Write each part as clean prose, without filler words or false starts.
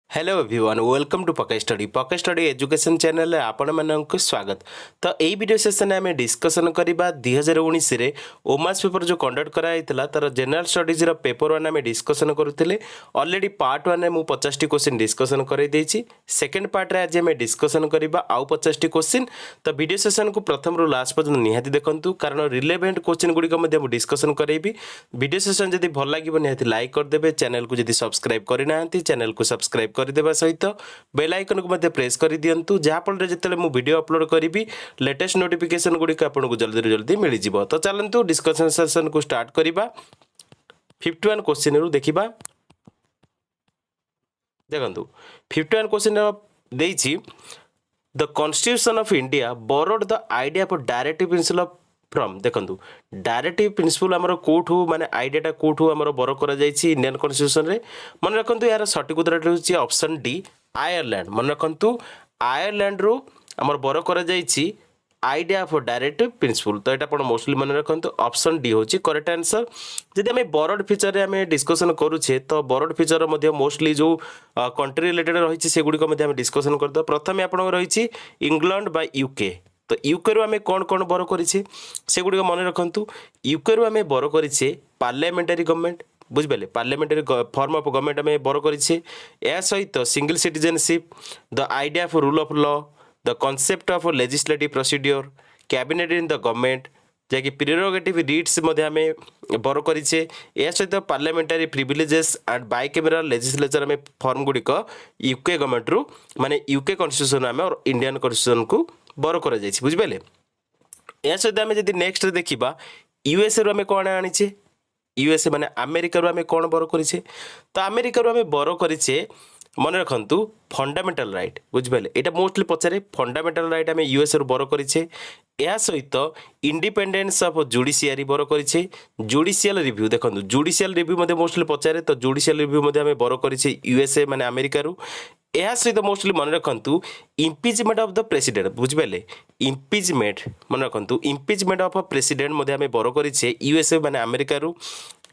Hello everyone welcome to पके study education channel आपण मानक स्वागत। तो यही वीडियो सेशन आम डिस्कसन करवा 2019 रे ओमास पेपर जो कंडक्ट कराइला तार जनरल स्टडीज पेपर वन आम डिस्कसन करुले। ऑलरेडी पार्ट वन में 50 क्वेश्चन डिस्कसन कर सेकेंड पार्ट रे आज आम डिस्कसन करवा आउ 50 क्वेश्चन। तो वीडियो सेशन को प्रथम रू लास्ट पर्यंत निहाती देखंतु कारण रिलेवेंट क्वेश्चन गुड़िक डिस्कसन करेबी। वीडियो सेशन जब भल लगे निहाती लाइक करदे, चैनल को जब सब्सक्राइब करना चैनल को सब्सक्राइब करदेवा सहित बेल आइकन को प्रेस कर दिंतु जहाँफल जिते मुझे वीडियो अपलोड करी लेटेस्ट नोटिफिकेशन गुड़िक आपको जल्दी जल्दी मिल जाव। तो चलतु डिस्कसन सेशन को स्टार्ट करवा। 51 क्वेश्चन रु देखा देखु 51 क्वेश्चन देछि the constitution of India borrowed the idea for directive principle of from देखो डायरेक्टिव प्रिंसिपल आमर कौटू माने आइडियाटा कौटू आमर बर कर इंडियन कॉन्स्टिट्यूशन रे मन रखु यार सठिक उत्तर होची ऑप्शन डी आयरलैंड। मन रखु आयरलैंड रु आमर बर कर आइडिया फॉर डायरेक्टिव प्रिंसिपल। तो यहाँ मोस्टली मन रखु ऑप्शन डी होची करेक्ट आंसर। जदि आम बरोड फीचर रे आम डिस्कसन करुचे तो बरोड फीचर मोस्टली जो कंट्री रिलेटेड रही से गुड़िक डिस्कसन करदे। प्रथम आप रही इंग्लैंड बाय यूके। तो यूके रु आम कौन कौन बर करें से गुड़िक मन रखु यूके रु आम बर करें पार्लियामेंटारी गवर्नमेंट बुझिपारे पार्लियामेंटारी फॉर्म ऑफ गवर्नमेंट आम बर करें या सहित single citizenship the idea of rule of law the concept of legislative procedure cabinet in the government जैकि प्रिरोगेटिव रिट्स आम बर करें या सहित parliamentary privileges and bicameral legislature आम फॉर्म गुड़िक यूके गवर्नमेंट रु माने यूके कॉन्स्टिट्यूशन आम इंडियन कॉन्स्टिट्यूशन को बर कर बुझिपारे। या सहित आम जब नेक्स्ट देखा यूएसए रु आम कौन आनीचे यूएसए माने अमेरिका रु आम कौन बर करें तो अमेरिका रु आम बर करें मन रखु फंडामेंटल राइट बुझिपारे। यहाँ मोस्टली पचारे फंडामेंटल राइट आम यूएसए रु बर करें या सहित इंडिपेंडेंस ऑफ जुडिशियरी बर करें जुडिशियल रिव्यू देखो जुडिशियल रिव्यू मोस्टली पचारे तो जुडिशियल रिव्यू आम बर करें यूएसए माने अमेरिका रु। या सहित मोस्टली मन रखु इम्पिचमेंट ऑफ द प्रेसिडेंट बुझिपारे इम्पिचमेंट मन रखु इम्पिचमेंट ऑफ प्रेसिडेंट आम बर करें यूएसए माने अमेरिका रु।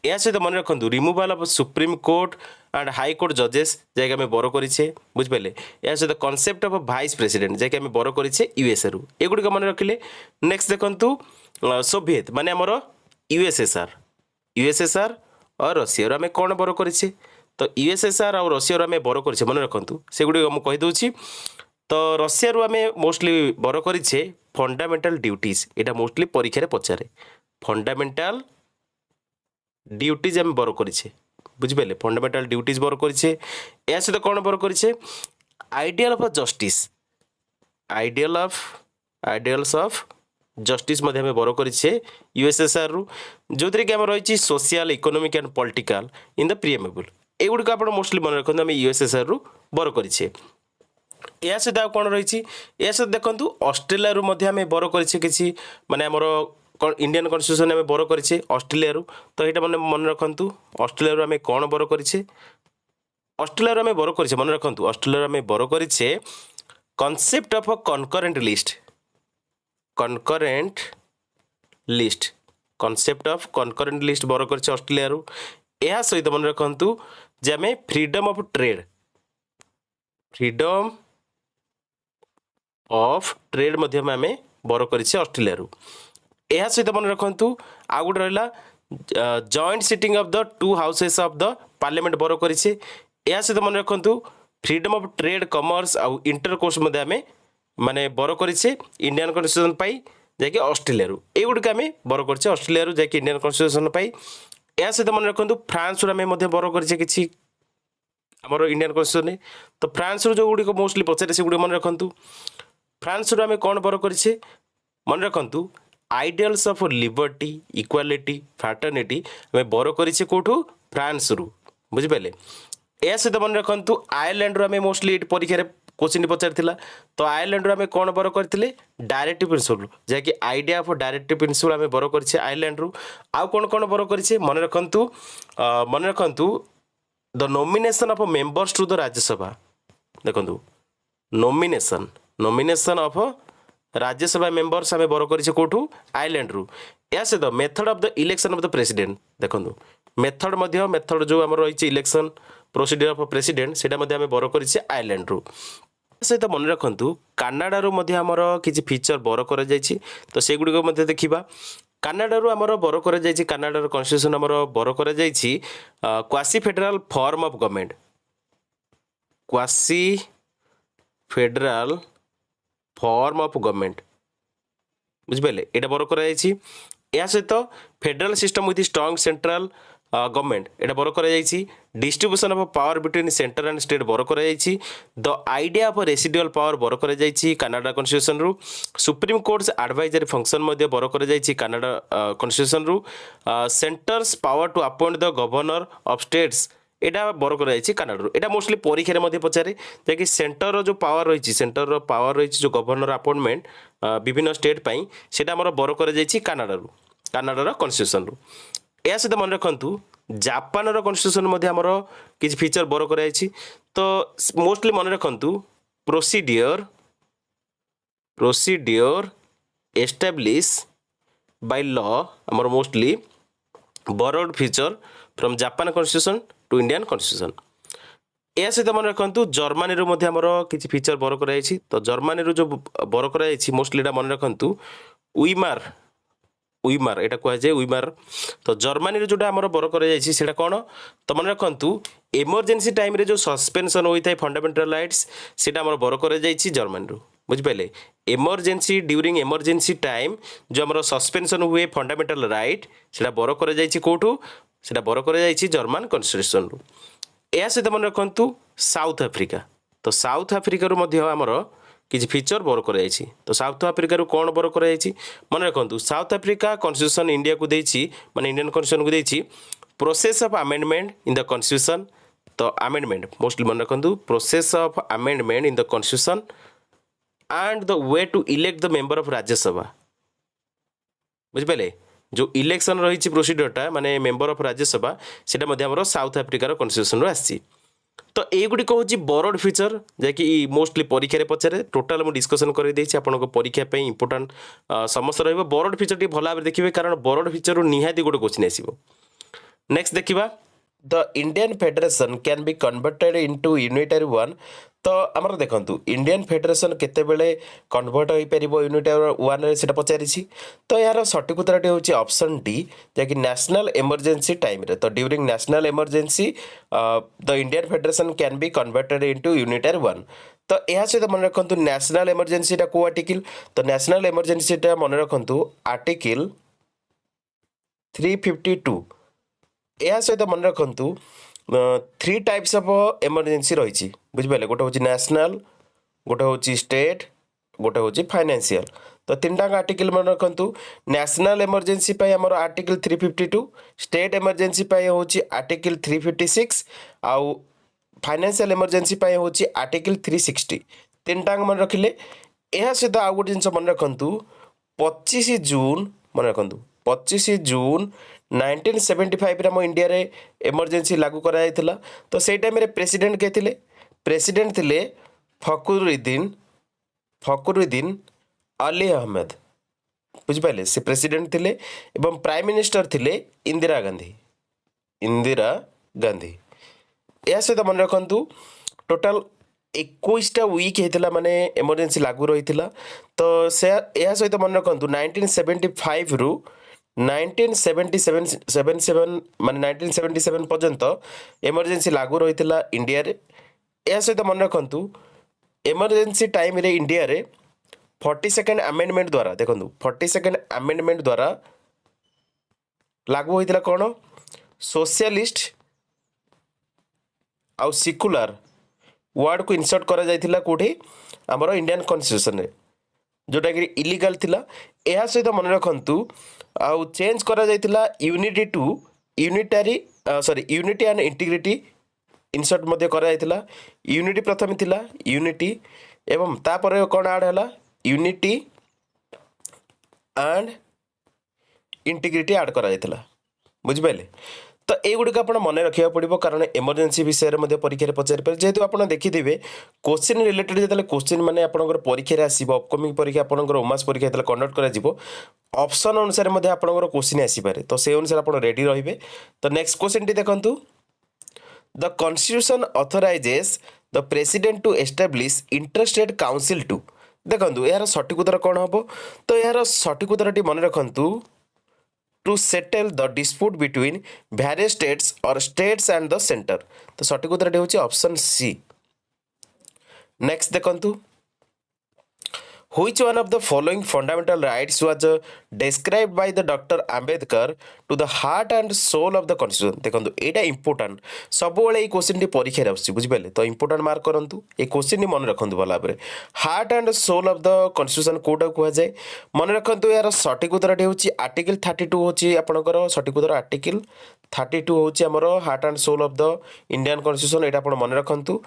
या सहित मन रखु removal of supreme court and high court जजेस जैक आम बर करें बुझिपारे। या सहित कॉन्सेप्ट ऑफ वाइस प्रेसिडेंट जैक आम बर करें यूएसए रु एगुड़िक मन रखिले। नेक्स्ट देखु सोवियत माने आमर यूएसएसआर और रशिया आम कौन बर करें तो यूएसएसआर और रशिया आम बर करें मन रखु से गुड़िक मुझे कहीदे। तो रशिया रु आम मोस्टली बर करें फंडामेंटल ड्यूटीज यहाँ मोस्टली परीक्षा पचारे फंडामेंटल ड्यूटीज आम बर करें बुझिपारे फंडामेंटल ड्यूटीज बर करें या सहित कौन बर करें ideal of justice ideals of justice आम बर करें यूएसएसआर रु जो थी आम रही social economic and political in the preamble एगुड़िक आप मोस्टली मन रखते आम यूएसएसआर रु बर करें। या सहित कौन रही या सहित देखो ऑस्ट्रेलिया रु आम बर करें कि माने आमर इंडियन कॉन्स्टिट्यूशन आम बर करें ऑस्ट्रेलिया रु। तो यहाँ मैंने मन रखु ऑस्ट्रेलिया रु आम कौन बर करें ऑस्ट्रेलिया रु आम बर करें मन रखु ऑस्ट्रेलिया आम बर करें कॉन्सेप्ट ऑफ कनकरेंट लिस्ट बर करें ऑस्ट्रेलिया रु। या सहित मन रखु जे आम फ्रीडम ऑफ ट्रेड आम बर करें ऑस्ट्रेलिया रु। या सहित मन रखु आउ गोटे रहा joint sitting of the two houses of the parliament बर करें। या सहित मन रखु फ्रीडम ऑफ ट्रेड कमर्स आउ इंटरकोर्स आम माने बर करें इंडियन कॉन्स्टिट्यूशन पाई जैकि ऑस्ट्रेलिया रु एगुड़िक आम बर करें ऑस्ट्रेलिया रु जैकि इंडियन कॉन्स्टिट्यूशन पाई। या सहित मन रखु फ्रांस रु आम बर करें कि आमर इंडियन कॉन्स्टिट्यूशन। तो फ्रांस रु जो गुड़िक मोस्टली पचारे से गुड़ी मन रखु फ्रांस रु आम कौन बर करें मन रखु ideals of liberty equality fraternity आम बर करें कौटू फ्रांस रु बुझिपारे। या सहित मन रखु आयरलैंड रु आम मोस्टली परीक्षा क्वेश्चन पचार तो आयरलैंड रु आम कौन बर करते डायरेक्टिव प्रिंसिपल जैकि आइडिया ऑफ डायरेक्टिव प्रिंसिपल आम बर करें आयरलैंड रु। आउ कौन कौन बर करें मन रखु the nomination of members to the Rajya Sabha देखो नॉमिनेशन ऑफ राज्यसभा मेंबर्स आम बर करें कौटू आयरलैंड रु। या सहित method of the election of the president देखो मेथड जो आम रही इलेक्शन प्रोसीडियर ऑफ प्रेसिडेंट सेटा मध्ये आमे बरो करिसे आयरलैंड रु सहित मन रखु कानाडारू आमर किसी फीचर बर कर तो सेगुड़ी देखा कानाडारू आमर बर कर कानाडार कन्स्टिट्यूशन आमर बर कर quasi federal form of government quasi federal form of government बुझिपारे यहाँ बर कर सहित federal system with strong central government एटा बर कर distribution of power between centre and state बर कर the idea of residual power बर कर कनाडा कन्स्टिट्यूशन रु सुप्रीम कोर्ट्स एडवाइजरी फंक्शन मध्ये बर कर कनाडा कन्स्टिट्यूशन रु centre's power to appoint the governor of states एटा बर कर कनाडा एटा मोस्टली परीक्षा मध्ये पचारे जैकि सेंटर जो पावर रही सेंटर पावर रही जो गवर्नर अपॉइंटमेंट विभिन्न स्टेट पाई सेटा हमर बर कर कनाडार कन्स्टिट्यूशन रु या सहित मन रखु जापान कन्स्टिट्यूशन आमर किसी फीचर बर कर तो मोस्टली मन रखु प्रोसीडियर एस्टाब्लिश बाय लॉ आमर mostly borrowed feature from Japan constitution to Indian constitution या सहित मन रखु जर्मनी आमर किसी फीचर बर कर तो जर्मनी जो बर कर मोस्टली मन रखु उइमार एटा कह जाए उइमार तो जर्मनी जोटा आमर बर कर कौन तो मन रखु इमरजेंसी टाइम रे जो सस्पेंशन होता है फंडामेंटल राइट्स सेटा आमर बर कर जर्मनी रु बुझिपारे इमरजेंसी ड्यूरिंग इमरजेंसी टाइम जो आमर सस्पेंशन हुए फंडामेंटल राइट सेटा बर कर कौटू सेटा बर कर जर्मन कन्स्टिट्यूशन रु या सहित मन रखु साउथ आफ्रिका तो साउथ आफ्रिका आमर किसी फीचर बर कर तो साउथ आफ्रिका कौन बर कर मन रखु साउथ आफ्रिका कन्स्टिट्यूशन इंडिया को देछि माने इंडियन कन्स्टिट्यूशन को देछि process of amendment in the constitution तो अमेंडमेंट मोस्टली मन रखु process of amendment in the constitution and the way to elect the member of Rajya Sabha बुझिपारे जो इलेक्शन रही प्रोसीडियरटा माने मेंबर ऑफ राज्यसभा सेटा साउथ आफ्रिकार कन्स्टिट्यूशन रो आसी तो युड़िक हूँ बोरोड फीचर जैकि मोस्टली परीक्षा पचारे टोटाल मुझे डिस्कसन कर आपको परीक्षा इंपोर्टाट समस्त रही बोरोड फीचर टी भल भाव देखिए कारण बोरोड फीचर निहाती गोटे क्वेश्चन आसो नेक्स्ट देखा the Indian federation can be converted into unitary one तो आमर देखु इंडियन फेडरेशन केतेबेले कन्वर्ट हो पार यूनिटरी वन से पचारि तो यार सठिक उत्तर हूँ ऑप्शन डी जैकि नेशनल इमरजेंसी टाइम रे तो during national emergency the Indian federation can be converted into unitary one तो यह सहित मन रखु नेशनल इमरजेंसी को आर्टिकल तो नेशनल इमरजेंसी मन रखु आर्टिकल 352 यह सहित मन रखु 3 टाइप्स ऑफ इमरजेंसी रही बुझिपारे गोटे हूँ नेशनल गोटे हूँ स्टेट गोटे हूँ फाइनेंशियल तो 3 टाक आर्टिकल मन रखु नेशनल इमरजेंसी आमर आर्टिकल 352 स्टेट इमरजेंसी हूँ आर्टिकल 356 आउ फाइनेंशियल इमरजेंसी हूँ आर्टिकल 360 3 टाक मन रखिले यह सहित आउ गोटे जिन मन रखु 25 जून मन रखु 25 जून 1975 आम इंडिया रे इमरजेंसी लागू कराइथिला तो से टाइम रे प्रेसिडेंट के थिले प्रेसिडेंट थिले फखरुद्दीन अली अहमद बुझिपारे से प्रेसिडेंट थिले एवं प्राइम मिनिस्टर थिले इंदिरा गांधी या सहित मन रखु टोटाल 21टा वीक होता माने इमरजेंसी लागू रही तो से या सहित मन रखु 1975 रु 1977 माने 1977 पर्यंत इमरजेंसी लागू रही इंडिया रे या सहित मन रखु इमरजेंसी टाइम रे इंडिया रे 42nd अमेंडमेंट द्वारा देखो 42nd अमेंडमेंट द्वारा लागू होता कौन सोशलिस्ट आउ सिकुलर वर्ड को इनसर्ट करा जाइथिला कोठी हमरो इंडियन कॉन्स्टिट्यूशन रे जोटा कि इलीगल थिला एहा सहित मन रखंतु आउ चेंज करा जाइथिला unity to unitary unity and integrity insert मध्ये करा जाइथिला यूनिटी प्रथम थिला यूनिटी एवं तापर कोन ऐड हला यूनिटी एंड इंटीग्रिटी ऐड करा जाइथिला बुझिपाइले तो युड़िक आप मन रखा पड़ो कारण इमरजेंसी विषय में परीक्षा पचारि पारे जेहेतु आप देखिथे क्वेश्चन रिलेटेड जो क्वेश्चन मैंने आपंकर परीक्षा आसो अपकमिंग परीक्षा आपंकर उमास परीक्षा जो कंडक्ट कर ऑप्शन अनुसार आपंकर क्वेश्चन आसीपे तो से अनुसार आप रेडी रे तो नेक्स्ट क्वेश्चन टी देखु the constitution authorises the president to establish interstate council to देखो यार सठिक उत्तर कौन हम तो यार सठिक उत्तर मन रखु to settle the dispute between various states और स्टेट्स एंड द सेंटर तो सठिक उत्तर हूँ ऑप्शन सी। नेक्स्ट देखंतु which one of the following fundamental rights was described by the Dr. Ambedkar to the heart and soul of the constitution देखंतु एटा important सब बेले ये क्वेश्चन टी परीक्षा रे आछि बुझि पाले तो इंपोर्टेंट मार्क करंतु ए क्वेश्चन नी मन रखंतु भला भाबरे heart and soul of the constitution कोटा कुआ जाय मन रखंतु यार सठिक उत्तर होची आर्टिकल 32 होची आपनकर सठिक उत्तर आर्टिकल 32 होची हमरो heart and soul of the Indian constitution एटा आपण मन रखंतु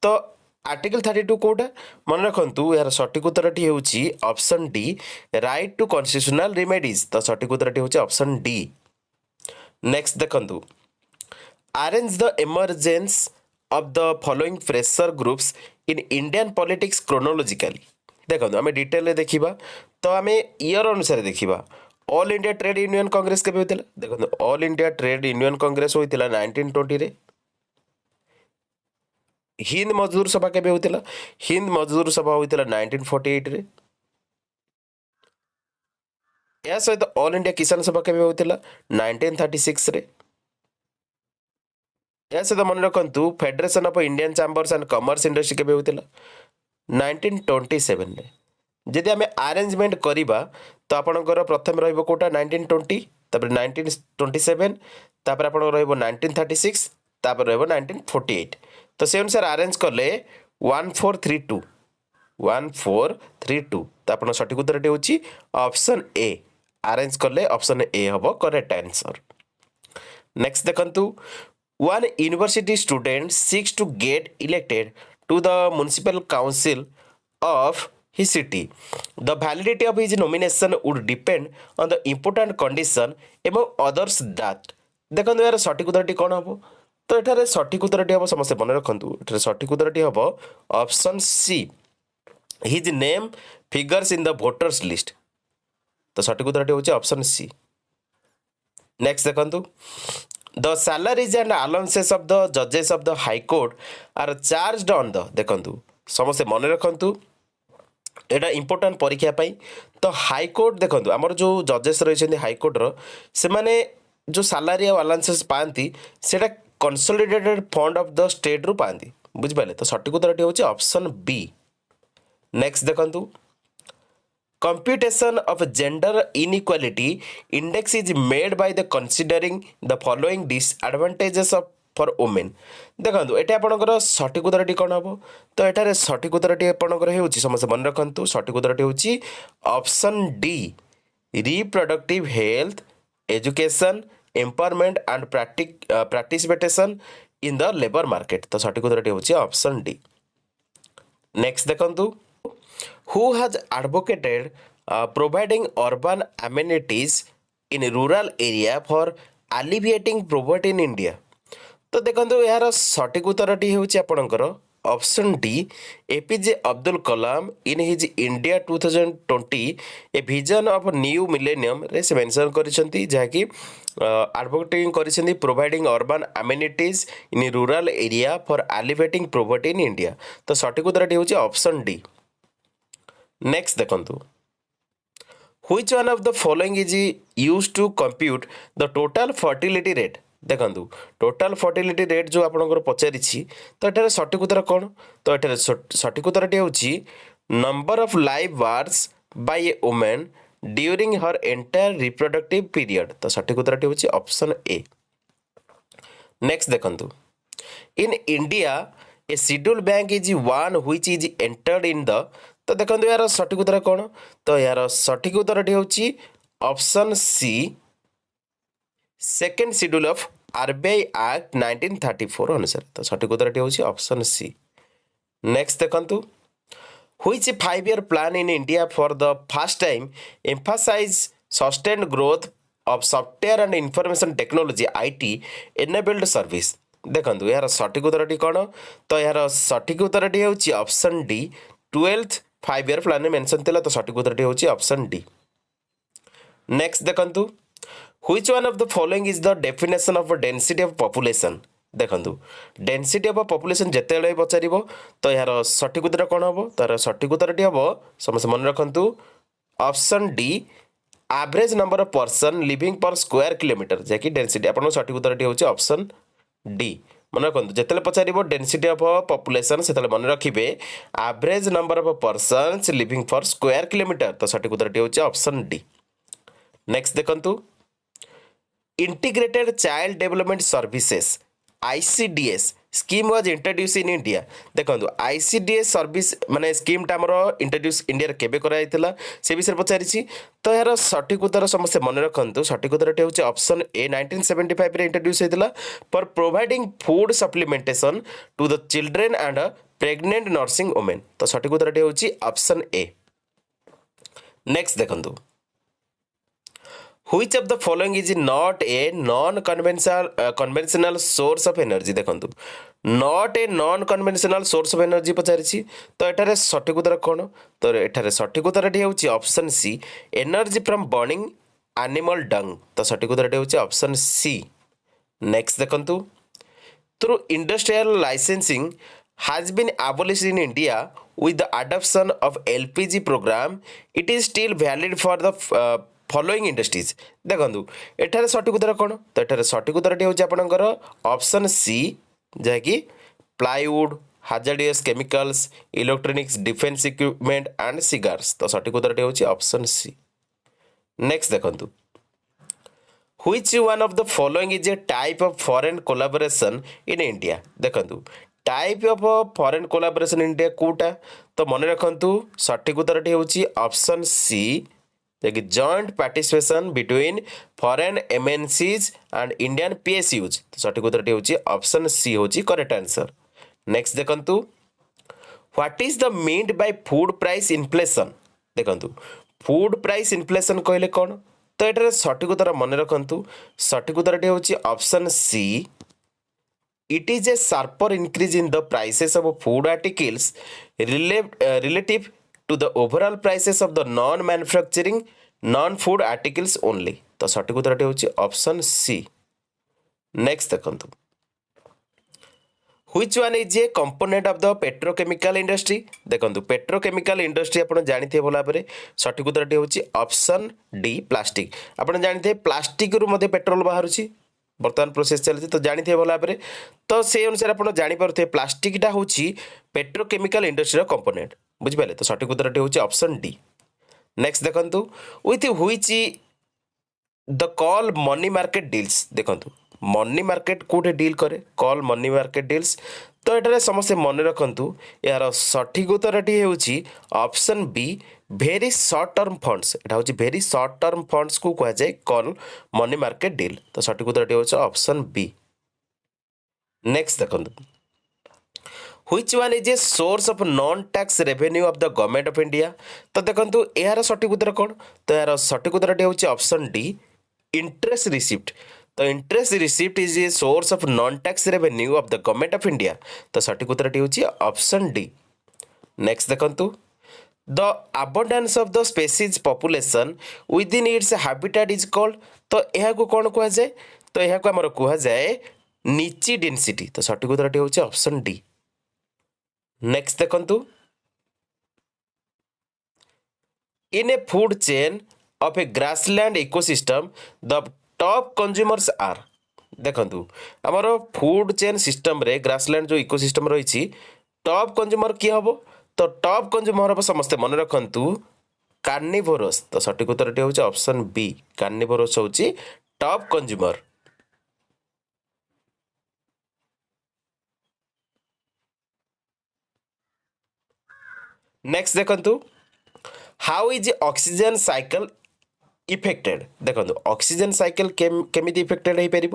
तो आर्टिकल 32 कोटा मन रखु यार सठिक उत्तर होची option D right to constitutional remedies तो सठिक उत्तर होची ऑप्शन डी। नेक्स्ट देखंतु arrange the emergence of the following pressure groups in Indian politics chronologically देखंतु आमे डिटेल रे देखिबा तो आमे ईयर अनुसार देखिबा All India Trade Union Congress केबे होतिला देखंतु All India Trade Union Congress होतिला 1920 रे हिंद मजदूर सभा केबे होतिला हिंद मजदूर सभा होतिला 1948 रे या सहित ऑल इंडिया किसान सभा केबे होतिला 1936 रे या सहित मन रखंतु Federation of Indian Chambers and Commerce Industry केबे होतिला 1927 रे जदि आमे अरेंजमेंट करिबा तो आपनकर प्रथम रहइबो कोटा 1920 तापर 1927 तापर आपन रहइबो 1936 तापर रहइबो 1948 तो से अनुसार अरेंज कले 1432 1432 तो आप सठिक उत्तर होची ऑप्शन ए अरेंज कले ऑप्शन ए हम करेक्ट आंसर। नेक्स्ट देखंतु one university student seeks to get elected to the municipal council of his city the validity of his nomination would depend on the important condition among others that देखंतु यार सठिक उत्तर कौन हम तो एठारे सठिक उत्तर हम समस्त मन रखु एठारे सठिक उत्तर हम option C his name figures in the voters list तो सठिक उत्तर होची ऑप्शन सी। नेक्स्ट देखंतु the salaries and allowances of the जजेस of the high court are charged on the देखंतु समस्त मन रखु एटा इंपोर्टेंट परीक्षा पाई तो हाई कोर्ट देखंतु हमर जो जजेस रहिसेंती हाई कोर्ट रो से माने जो सैलरी और अलाउंसेस पांती सेटा consolidated fund of the state रु पांती बुझ पाले तो सठिक उत्तर होची ऑप्शन बी। नेक्स्ट देखंतु computation of gender inequality index is made by the considering the following disadvantages of for women देखंतु एटा आपनकर सठिक उत्तर कोन हबो तो एटारे सठिक उत्तर आपनकर हेउची समस्त मन रखंतु सठिक उत्तर हेउची option D reproductive health education empowerment and participation in the labour market तो सठिक उत्तर होची ऑप्शन डी। नेक्स्ट देखंतु who has advocated providing urban amenities in rural area for alleviating poverty in India तो देखंतु यार सठिक उत्तरटी होची आपनकर option D APJ Abdul Kalam in his India 2020 A vision of new millennium रे से मेंशन करिसेंती जाकी एडवोकेटिंग करिसेंती providing urban amenities in rural area for elevating poverty in India तो सठिक उत्तरटी होची ऑप्शन डी। नेक्स्ट देखंतु which one of the following is used to compute the total fertility rate देखंतु टोटल फर्टिलिटी रेट जो आपनकर पचारिछि तो एठारे सठिक उत्तर कोन तो एठारे सठिक उत्तरटी होछि number of live births by a woman during her entire reproductive period तो सठिक उत्तरटी होछि ऑप्शन ए। नेक्स्ट देखंतु in India a schedule bank is one which is entered in the तो देखंतु यार सठिक उत्तर कोन तो यार सठिक उत्तरटी होछि option C second schedule of RBI act 1934 अनुसार तो सठिक उत्तरटी होछि ऑप्शन सी। नेक्स्ट देखंतु which 5-year plan in India for the first time emphasize sustained growth of software and information technology IT enabled service देखंतु यार सठिक उत्तरटी कोन तो यार सठिक उत्तरटी होछि option D 12th 5-year plan में मेंशन थिला तो सठिक उत्तरटी होछि ऑप्शन डी। नेक्स्ट देखंतु which one of the following is the definition of a density of population ଦେଖନ୍ତୁ ଡେନ୍ସିଟି ଅଫ୍ ପପୁଲେସନ୍ ଯେତେବେଳେ ପଚାରିବ ତ ଏହାର ସଠିକ୍ ଉତ୍ତର କ'ଣ ହେବ? ତାର ସଠିକ୍ ଉତ୍ତରଟି ହେବ ସମସ୍ତେ ମନେ ରଖନ୍ତୁ option D average number of person living per square kilometre ଯାହାକି ଡେନ୍ସିଟି ଆପଣଙ୍କ ସଠିକ୍ ଉତ୍ତରଟି ହେଉଛି ଅପସନ୍ ଡି। ମନେ ରଖନ୍ତୁ ଯେତେବେଳେ ପଚାରିବ ଡେନ୍ସିଟି ଅଫ୍ ପପୁଲେସନ୍ ସେତେବେଳେ ମନେ ରଖିବେ average number of persons living for square kilometre ତ ସଠିକ୍ ଉତ୍ତରଟି ହେଉଛି ଅପସନ୍ ଡି। ନେକ୍ସଟ ଦେଖନ୍ତୁ integrated child development services ICDS scheme was introduced in India देखो ICDS सर्विस माने स्कीमटा आमर इंट्रोड्यूस इंडिया केबे कराइला से विषय पचारि तो यार सठिक उत्तर समस्त मन रखु सठिक उत्तर हूँ ऑप्शन ए 1975 रे इंट्रोड्यूस होता for providing food supplementation to the children and pregnant nursing women तो सठिक उत्तर हूँ ऑप्शन ए। नेक्स्ट देखंतु Which of the following is not a non-conventional source of energy देखंतु not a non-conventional source of energy पचारि तो एठारे सठिक उत्तर कौन तो एठारे सठिक उत्तर हूँ option C energy from burning animal dung तो सठिक उत्तर हूँ ऑप्शन सी। नेक्स्ट देखंतु through industrial licensing has been abolished in India with the adoption of LPG program it is still valid for the following industries देखो एठारे सठिक उत्तर कौन तो एठारे सठिक उत्तर हूँ आपंकर ऑप्शन सी जहाँकि plywood hazardous chemicals electronics defence equipment and cigars तो सठिक उत्तर हूँ ऑप्शन सी। नेक्स्ट देखो Which one of the following is a type of foreign collaboration in India देखो type of foreign collaboration India quota तो मन रखु सठिक उत्तर हूँ ऑप्शन सी देखिए joint participation between foreign MNCs and Indian PSUs तो सठिक उत्तर हूँ ऑप्शन सी हूँ करेक्ट आंसर। नेक्स्ट देखंतु what is the meant by food price inflation देखंतु फूड प्राइस इन्फ्लेशन कहले कौन तो ये सठिक उत्तर मन रखु सठिक उत्तर हूँ option C it is a sharper increase in the prices of food articles relative to the overall prices of the non-manufacturing non-food articles only तो सठिक उत्तर हूँ ऑप्शन सी। नेक्स्ट देखंतु which one is a component of the petrochemical industry देखंतु petrochemical industry आप जानते भल भाव सठिक उत्तर हूँ ऑप्शन डी प्लास्टिक आप जानते प्लास्टिक रु मध्य पेट्रोल बाहर बर्तमान प्रोसेस चलती तो जानते भल भाव तो से अनुसार आप जापे प्लास्टिकटा हूँ पेट्रोकेमिकल इंडस्ट्री कंपोनेंट बुझिपारे तो सठिक उत्तर हूँ ऑप्शन डी। नेक्स्ट देखंतु with which the call money market deals देखंतु मनी मार्केट कोठे डील करे कॉल मनी मार्केट डील्स तो ये समस्त मन रखु यार सठिक उत्तर हूँ option be very short term funds एटा हूँ भेरी शॉर्ट टर्म फंड्स को कह जाए कॉल मनी मार्केट डील तो सठिक उत्तर हूँ ऑप्शन बी। नेक्स्ट देखंतु which one is a source of non tax revenue of the government of India तो देखंतु यार सठिक उत्तर कौन तो यार सठिक उत्तर हूँ ऑप्शन डी इंटरेस्ट रिसिप्ट तो interest receipt is a source of non tax revenue of the government of India तो सठिक उत्तर हूँ ऑप्शन डी। नेक्स्ट देखंतु the abundance of the species population within its habitat is called तो यह को कौन कह जाए तो यह को आमर कह जाए निची डेंसिटी तो सठिक उत्तर हूँ ऑप्शन डी। नेक्स्ट देखंतु in a food chain of a grassland ecosystem the top consumers are देखंतु आमर फूड चेन सिस्टम रे ग्रासलैंड जो इकोसिस्टम रही टॉप कंज्यूमर किए हम तो टॉप कंज्यूमर हम समस्ते मन रखु कार्निवोरस तो सठिक उत्तर हूँ ऑप्शन बी कार्निवोरस हूँ टॉप कंज्यूमर। नेक्स्ट देखंतु how is oxygen cycle affected देखो ऑक्सीजन साइकिल केमिति इफेक्टेड हो पार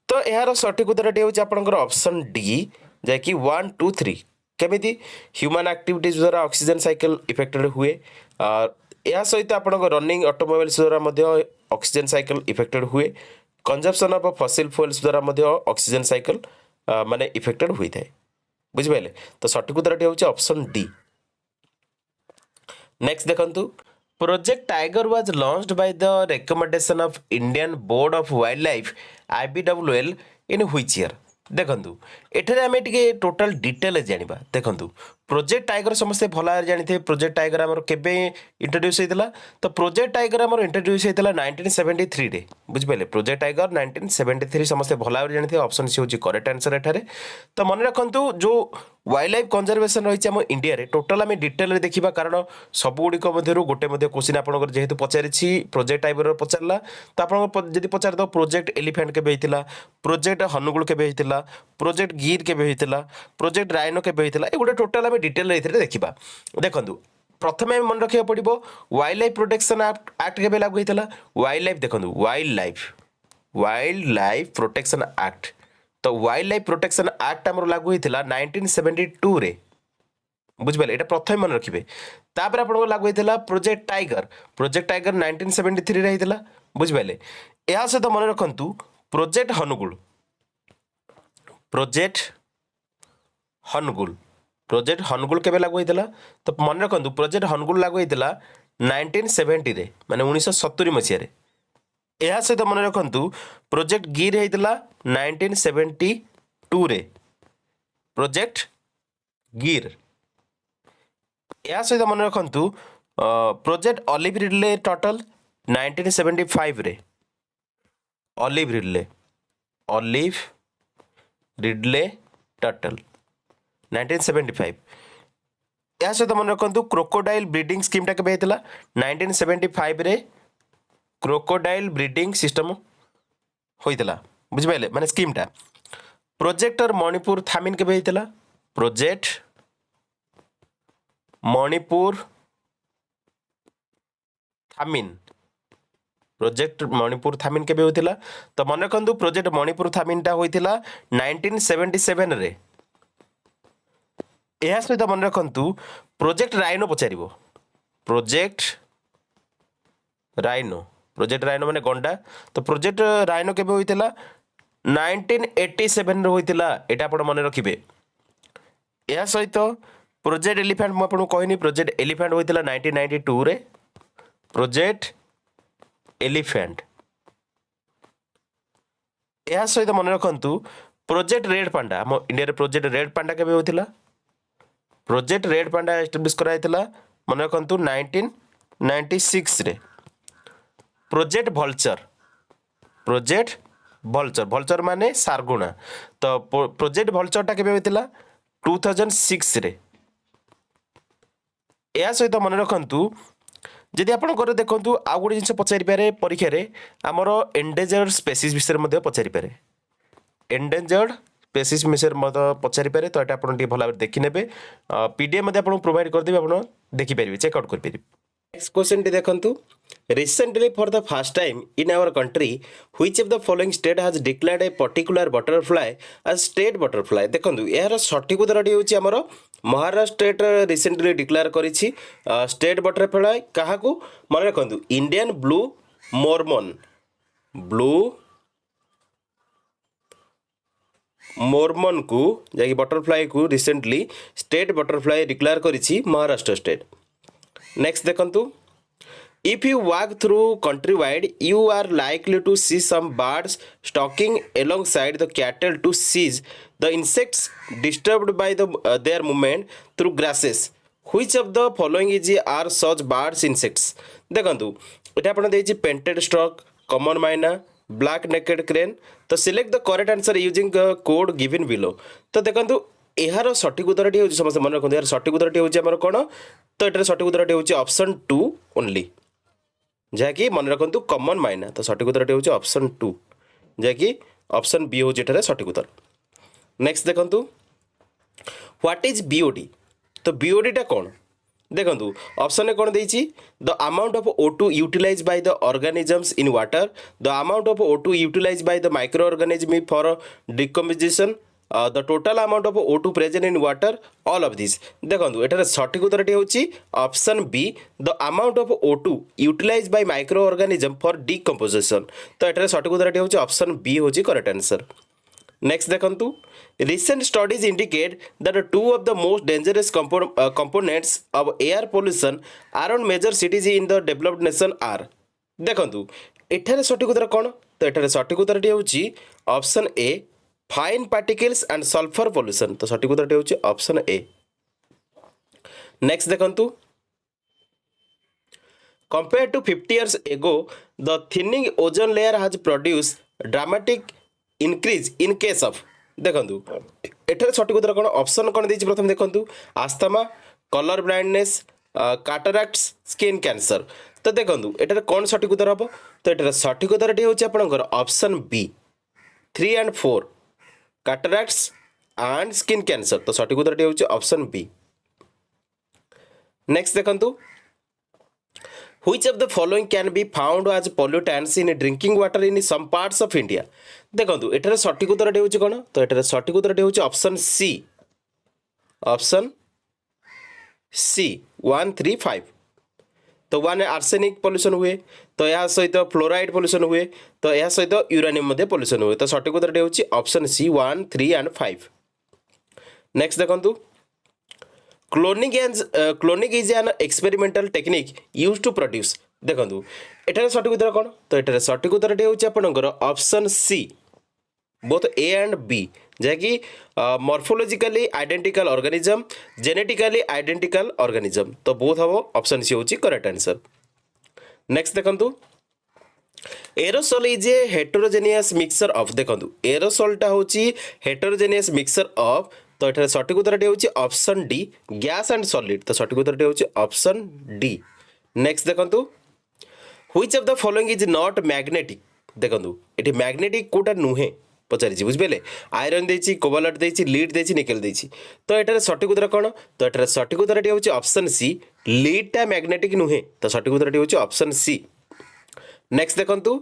तो यार सठिक उत्तर हूँ आपंकर ऑप्शन डी जैकि 1 2 3 केमिति ह्यूमन एक्टिविटीज द्वारा ऑक्सीजन साइकिल इफेक्टेड हुए या सहित आप रनिंग ऑटोमोबाइल्स द्वारा ऑक्सीजन साइकिल इफेक्टेड हुए कंजप्शन ऑफ फसिल फ्यूल्स द्वारा ऑक्सीजन साइकिल माने इफेक्टेड होता है बुझिपारे तो सठिक उत्तर हूँ ऑप्शन डी। नेक्स्ट देखंतु project tiger was launched by the recommendation of Indian board of wild life IBWL in which year देखंतु एठारे आमे टिके टोटल डिटेल जानिबा देखंतु प्रोजेक्ट टाइगर समस्ते भल भाव जानिथे प्रोजेक्ट टाइगर आमर केबे इंट्रोड्यूस होइतला तो प्रोजेक्ट टाइगर आमर इंट्रोड्यूस होइतला 1973 रे बुझिपाले प्रोजेक्ट टाइगर 1973 समस्ते भल भाव जानिथे ऑप्शन सी होची करेक्ट आंसर एठारे तो मन रखंतु जो वाइल्ड लाइफ कंजर्वेशन रही आम इंडिया रे टोटल आम डिटेल देखा कारण सबुगुड़िक गोटे क्वेश्चन आपंकर जेहेतु पचारि प्रोजेक्ट टाइपर पचारा तो आप पचार प्रोजेक्ट एलिफेंट के प्रोजेक्ट हनुगुल के प्रोजेक्ट गिर के प्रोजेक्ट राइनो के गोटे टोटाल आम डिटेल देखा देखूँ प्रथम मन रखा पड़ो वाइल्ड लाइफ प्रोटेक्शन एक्ट के लागू होता वाइल्ड लाइफ देखो वाइल्ड लाइफ प्रोटेक्शन एक्ट तो वाइल्ड लाइफ प्रोटेक्शन एक्ट आमर लागू होता 1972 रे बुझिपारे এটা प्रथम मन रखिए तापर आप लागू होता प्रोजेक्ट टाइगर 1973 रे होता बुझिपारे या सहित मन रखु प्रोजेक्ट हनुगुल प्रोजेक्ट हनुगुल केबे लागू होता तो मन रखु प्रोजेक्ट हनुगुल लागू होता 1970 रे माने 1970 मसीह रे यह सहित मन रखु प्रोजेक्ट गिर होता 1972 रे प्रोजेक्ट गिर यह सहित मन रखु प्रोजेक्ट ऑलिव रिडले टर्टल 1975 रे ऑलिव रिडले टर्टल 1975 यह सहित मन रखु क्रोकोडाइल ब्रीडिंग स्कीम टा केबे होता 1975 रे क्रोकोडाइल ब्रीडिंग सिस्टम होता बुझिपारे माने स्कीम टा प्रोजेक्टर मणिपुर थामिन केबे होता प्रोजेक्ट मणिपुर थामिन केबे होता तो मन रखु प्रोजेक्ट मणिपुर थामिन टा होता 1977 रे यह सहित मन रखु प्रोजेक्ट राइनो पचार प्रोजेक्ट राइनो माने गंडा तो प्रोजेक्ट राइनो केबे होइतिला 1987 रे होइतिला एटा आपण मन रखिबे या सहित प्रोजेक्ट एलिफेंट म आपण कहनी प्रोजेक्ट एलिफेंट होइतिला 1992 रे प्रोजेक्ट एलिफेंट या सहित मन रखंतु प्रोजेक्ट रेड पांडा हम इंडिया रे प्रोजेक्ट रेड पांडा केबे होइतिला प्रोजेक्ट रेड पांडा एस्टैब्लिश कराइतिला मन रखंतु 1996 रे प्रोजेक्ट भल्चर माने सारगुणा तो प्रोजेक्ट भल्चर टा केबे होइतिला 2006 रे या सहित मन रखंतु जदि आपण कर देखंतु आ गुडी जिंस पचारि पारे परीक्षा रे हमर एंडेंजर्ड स्पीसीज विषय मध्ये पचारि पारे एंडेंजर्ड स्पीसीज विषय मध्ये पचारि पारे तो एटा आपण टी भला देखि नेबे पीडीएफ मध्ये आपण प्रोवाइड कर देबे आपण देखि परिबे चेक आउट कर परिबे नेक्स्ट क्वेश्चन टी देखंतु recently for the first time in our country which of the following state has declared a particular butterfly as state butterfly देखंतु यार सठिक उत्तरटी होची हमर महाराष्ट्र स्टेट रिसेंटली डिक्लेयर करिछि स्टेट बटरफ्लाई काहाकू मन रखंतु इंडियन ब्लू मोरमन को जाकी बटरफ्लाई को रिसेंटली स्टेट बटरफ्लाई डिक्लेयर करिछि महाराष्ट्र स्टेट नेक्स्ट देखंतु If you walk through countrywide, you are likely to see some birds stalking alongside the cattle to seize the insects disturbed by their movement through grasses. Which of the following are such birds insects? देखंतु एटा आपण देछि painted stork, common myna, black necked crane. तो select the correct answer using the code given below. तो देखंतु एहार सठिक उत्तरटी होछि समस्त मन रखंतु एहार सठिक उत्तरटी होछि हमर कोन तो एटार सठिक उत्तरटी होछि ऑप्शन 2 ओनली जहाँकि मन रखु कमन माइना तो सठिक उत्तर हूँ ऑप्शन 2 जहाँकि ऑप्शन बी हूँ एठारे सठिक उत्तर नेक्स्ट देखंतु व्हाट इज बीओडी तो बीओडी टा कौन देखंतु ऑप्शन कौन देछि the amount of O2 utilize by the organisms in water the amount of O2 utilize by the micro organism for decomposition the total amount of O2 present in water all of these देखंतु एठारे सठिक उत्तरटी होछि option B the amount of O2 utilized by micro organism for decomposition तो एठारे सठिक उत्तरटी होछि ऑप्शन बी होछि करेक्ट आंसर नेक्स्ट देखंतु recent studies indicate that two of the most dangerous components of air pollution around major cities in the developed nation are देखंतु एठारे सठिक उत्तर कोन तो एठारे सठिक उत्तरटी होछि option A fine particles and sulphur pollution तो सठिक उत्तर होची ऑप्शन ए। नेक्स्ट देखंतु compared to 50 years ago the thinning ozone layer has produced dramatic increase in case of देखंतु एठारे सठिक उत्तर कोन ऑप्शन कोन देछि प्रथम देखंतु asthma colour blindness cataracts skin cancer तो देखंतु एठारे कोन सठिक उत्तर हबो तो एठारे सठिक उत्तर होछि आपनकर option B 3 and 4 cataracts and skin cancer तो सठिक उत्तर होछि ऑप्शन बी। नेक्स्ट देखंतु Which of the following can be found as pollutants in drinking water in some parts of India? देखंतु एठारे सठिक उत्तर होछि कोन तो एठारे सठिक उत्तर होछि ऑप्शन सी। ऑप्शन सी 1 3 5 तो 1 आर्सेनिक पॉल्यूशन हुए तो या सहित फ्लोराइड पॉल्यूशन हुए तो या सहित यूरेनियम मध्ये पॉल्यूशन हुए तो सठिक उत्तर होछि ऑप्शन सी 1 3 and 5। नेक्स्ट देखंतु cloning is an experimental technique use to produce देखंतु एठारे सठिक उत्तर कोन तो एठारे सठिक उत्तर होछि आपनकर option C both A and B जैकि morphologically identical organism genetically identical organism तो बोथ हबो ऑप्शन सी होछि करेक्ट आंसर। नेक्स्ट देखंतु aerosol is a heterogeneous mixture of देखंतु एरोसोलटा होछि हेटेरोजेनियस मिक्सचर ऑफ तो एठारे सठिक उत्तर होछि option D gas and solid तो सठिक उत्तर होछि ऑप्शन डी। नेक्स्ट देखंतु which of the following is not magnetic देखंतु एठी मैग्नेटिक कोटा नुहे पचारिछि बुझबेले आयरन देछि कोबाल्ट देछि लीड देछि निकेल देछि तो एठारे सठिक उत्तर कोन तो एठारे सठिक उत्तर होछि ऑप्शन सी लीड टा मैग्नेटिक नुहे तो सठिक उत्तर होछि ऑप्शन सी। नेक्स्ट देखंतु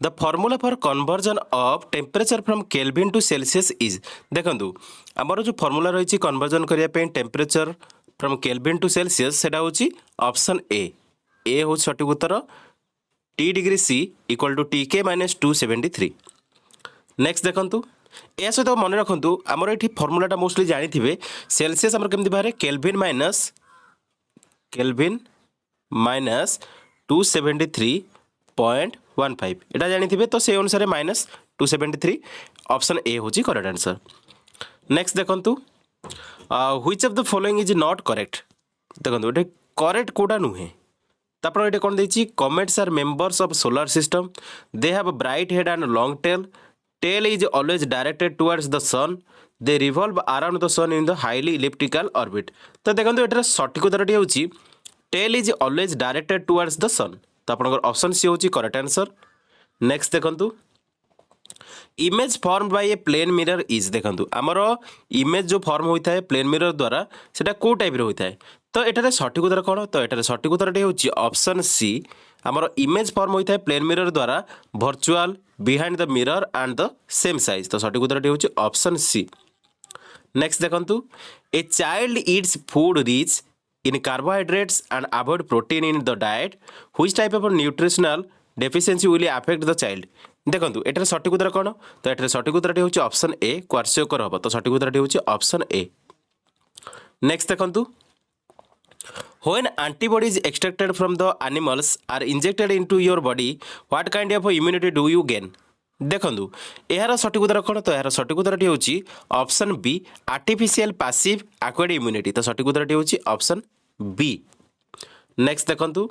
the formula for conversion of temperature from Kelvin to Celsius is देखंतु हमर जो फॉर्मूला रही कन्वर्जन करिया पे temperature from Kelvin to Celsius सेटा होची ऑप्शन ए हो सठिक उत्तर T degree C equal to T K minus 273। Next देखंतु ए सहित मन रखंतु हमर एठी फॉर्मूलाटा मोस्टली जानि थिबे सेल्सियस हमर केमति बारे केल्विन माइनस 273.15 एटा जानि थिबे तो से अनुसार माइनस 273 ऑप्शन ए होची करेक्ट आंसर। नेक्स्ट देखंतु which of the following is not correct देखंतु एटा करेक्ट कोडा नुहे तापर एटा कोन देछि comets are members of solar system they have a bright head and long tail is always directed towards the sun they revolve around the sun in the highly elliptical orbit तो देखंतु एटा सठिक उत्तरटी होछि tail is always directed towards the sun तो आपनकर option C होछि correct answer. Next देखंतु image form by a plane mirror is देखंतु हमर इमेज जो फॉर्म होइता है प्लेन मिरर द्वारा सेटा को टाइप रे होइता है तो एटारे सठिक उत्तर कोन तो एटारे सठिक उत्तरटी होछि ऑप्शन सी हमर इमेज फॉर्म होइता है प्लेन मिरर द्वारा virtual behind the mirror and the same size तो सठिक उत्तरटी होछि ऑप्शन सी। नेक्स्ट देखंतु a child Yeats food rich in carbohydrates and avoid protein in the diet which type of nutritional deficiency will affect the child देखंतु एटारे सठिक उत्तर कोन तो एटारे सठिक उत्तरटी होछि ऑप्शन ए क्वार्सियोकर हबो तो सठिक उत्तरटी होछि ऑप्शन ए। नेक्स्ट देखंतु when antibodies extracted from the animals are injected into your body what kind of immunity do you gain देखंतु एहार सठिक उत्तर कोन तो एहार सठिक उत्तरटी होछि option B artificial passive acquired immunity तो सठिक उत्तरटी होछि ऑप्शन बी। नेक्स्ट देखंतु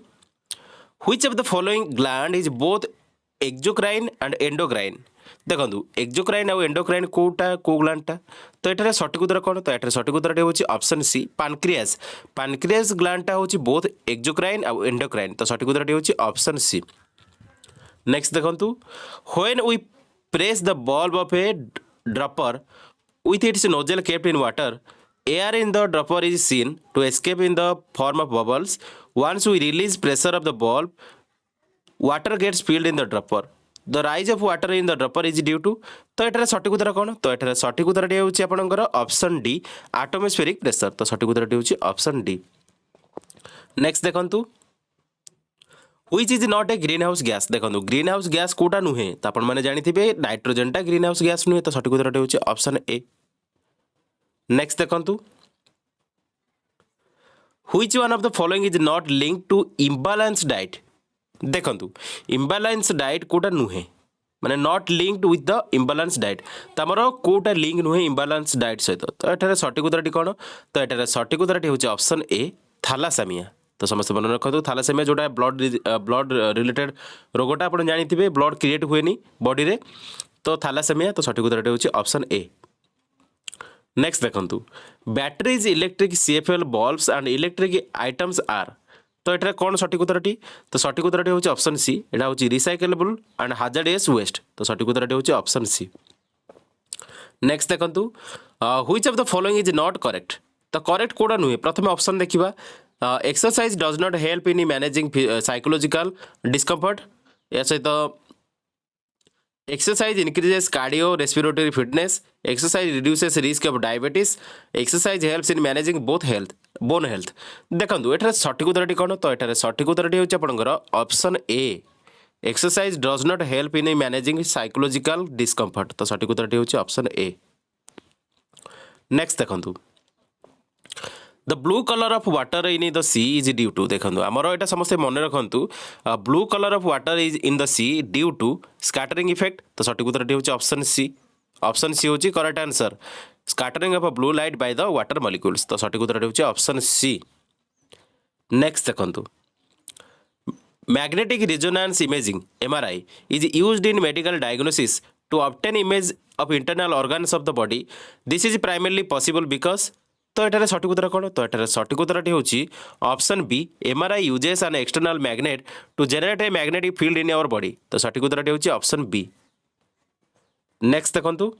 which of the following gland is both exocrine and endocrine देखंतु एक्सोक्राइन और एंडोक्राइन कोटा को ग्लैंडटा तो एटारे सठिक उत्तर कोन तो एटारे सठिक उत्तरटी होछि ऑप्शन सी पैनक्रियास ग्लैंडटा होछि बोथ एक्सोक्राइन और एंडोक्राइन तो सठिक उत्तरटी होछि ऑप्शन सी। नेक्स्ट देखंतु when we press the bulb of a dropper with its nozzle kept in water air in the dropper is seen to escape in the form of bubbles once we release pressure of the bulb water gets filled in the dropper the rise of water in the dropper is due to तो एटारे सठिक उत्तर कोन तो एटारे सठिक उत्तरटी होछि आपनकर option D atmospheric pressure तो सठिक उत्तरटी होछि ऑप्शन डी। नेक्स्ट देखंतु which is not a green house gas देखंतु ग्रीन हाउस गैस कोटा नुहे तो आपण माने जानि थिबे नाइट्रोजन टा ग्रीन हाउस गैस नुहे तो सठिक उत्तरटी होछि ऑप्शन ए। नेक्स्ट देखंतु which one of the following is not linked to imbalance diet देखंतु इम्बैलेंस डाइट कोटा नुहे माने not linked with the imbalance diet तो आमर कोटा लिंक नुहे इम्बालांस डाइट सहित तो एठारे सठिक उत्तरटी कौन तो एठारे सठिक उत्तरटी होची ऑप्शन ए थैलासेमिया तो समस्त मन रखु थैलासेमिया जोटा ब्लड रिलेटेड रोगटा आप जानी ब्लड क्रिएट हुए बॉडी रे तो थैलासेमिया तो सठिक उत्तरटी होची ऑप्शन ए। नेक्स्ट देखंतु batteries electric CFL bulbs and electric items are तो एटा कौन सठिक उत्तरटी तो सठिक उत्तरटी होची ऑप्शन सी एटा होची रिसाइकेबल एंड हाजार्डियस वेस्ट तो सठिक उत्तरटी होची ऑप्शन सी। नेक्स्ट देखंतु which of the following is not correct तो करेक्ट कोडा नुहे प्रथम ऑप्शन देखिबा exercise does not help in managing psychological discomfort या सहित exercise increases cardio respiratory fitness exercise reduces risk of diabetes exercise helps in managing both health bone health देखो एठार सठिक उत्तरटी कौन तो एठार सठिक उत्तरटी होची आपनकर option A exercise does not help in managing psychological discomfort तो सठिक उत्तरटी होची ऑप्शन ए। नेक्स्ट देखो the blue colour of water in the sea is due to देखो आमर यहाँ समस्त मन रखु blue colour of water is in the sea due to scattering effect तो सठिक उत्तरटी होची ऑप्शन सी होची correct answer scattering of blue light by the water molecules तो सठिक उत्तरटी होची ऑप्शन सी। नेक्स्ट देखो magnetic resonance imaging MRI is used in medical diagnosis to obtain image of internal organs of the body this is primarily possible because तो एठार सठिक उत्तर कौन तो एठार सठिक उत्तरटी होची option B MRI uses an external magnet to generate a magnetic field in our body तो सठिक उत्तरटी होची ऑप्शन बी। नेक्स्ट देखंतु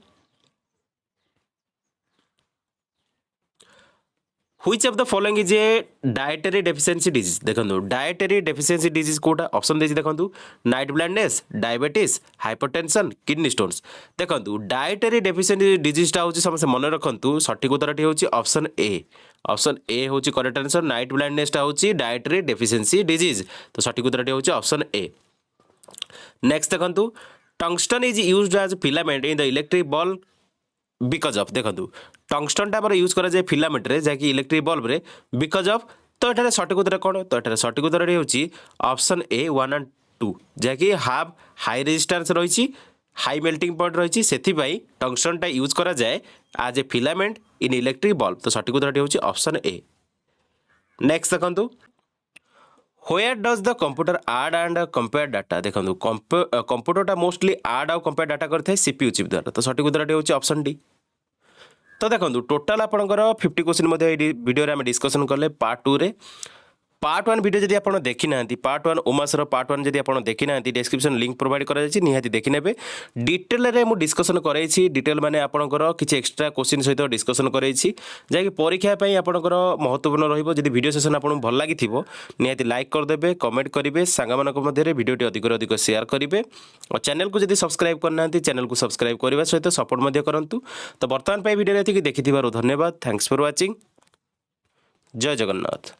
which of the following is a dietary deficiency disease देखंतु डायटरी डेफिशिएंसी डिजीज कोटा ऑप्शन देछि देखंतु night blindness diabetes hypertension kidney stones देखंतु डायटरी डेफिशिएंसी डिजीज टा होछि समस्त मन रखंतु सठिक उत्तरटी होछि ऑप्शन ए होछि करेक्ट आंसर नाइट ब्लाइंडनेस टा होछि डायटरी डेफिशिएंसी डिजीज तो सठिक उत्तरटी होछि ऑप्शन ए। नेक्स्ट देखंतु tungsten is used as filament in the electric bulb because of देखो टंगस्टन टा यूज करा जाए फिलामेंट रे जाकि इलेक्ट्रिक बल्ब रे बिकज ऑफ तो एठारे सठिक उत्तर कौन तो एठारे सठिक उत्तर होची ऑप्शन ए 1 एंड 2 जाकि हाफ हाई रेजिस्टेंस रही हाई मेल्टिंग पॉइंट रही से टंगस्टन टा यूज करा जाए as a filament in electric bulb तो सठिक उत्तर होची ऑप्शन ए। नेक्स्ट देखो Where does the computer add and compare data देखो कंप्यूटर मोस्टली add और compare डाटा करते हैं CPU चिप द्वारा तो सठिक उत्तर होची ऑप्शन डी। तो देखो टोटाल आपंकर 50 क्वेश्चन वीडियो आम डिस्कसन कले पार्ट 2 रे पार्ट 1 वीडियो जदि आप देखी ना पार्ट 1 उमासर पार्ट 1 जदि आप देखी ना डिस्क्रिप्शन लिंक प्रोवाइड करा जायछि निहाती देखि नेबे डिटेल रे मु डिस्कसन करैछि डिटेल माने आपनकर किछि एक्स्ट्रा क्वेश्चन सहित डिस्कसन करैछि जाकि परीक्षा पई आपनकर महत्वपूर्ण रहिबो जदि वीडियो सेशन आपन भल लागिथिबो निहाती लाइक कर देबे कमेंट करिवे सांगा मानक मध्ये वीडियोटी अधिक शेयर करिवे और चैनल को जदि सब्सक्राइब करना चैनल को सब्सक्राइब करबा सहित सपोर्ट मध्ये करंतु तो वर्तमान पई वीडियो रे देखिथिबारु धन्यवाद थैंक्स फॉर वाचिंग जय जगन्नाथ।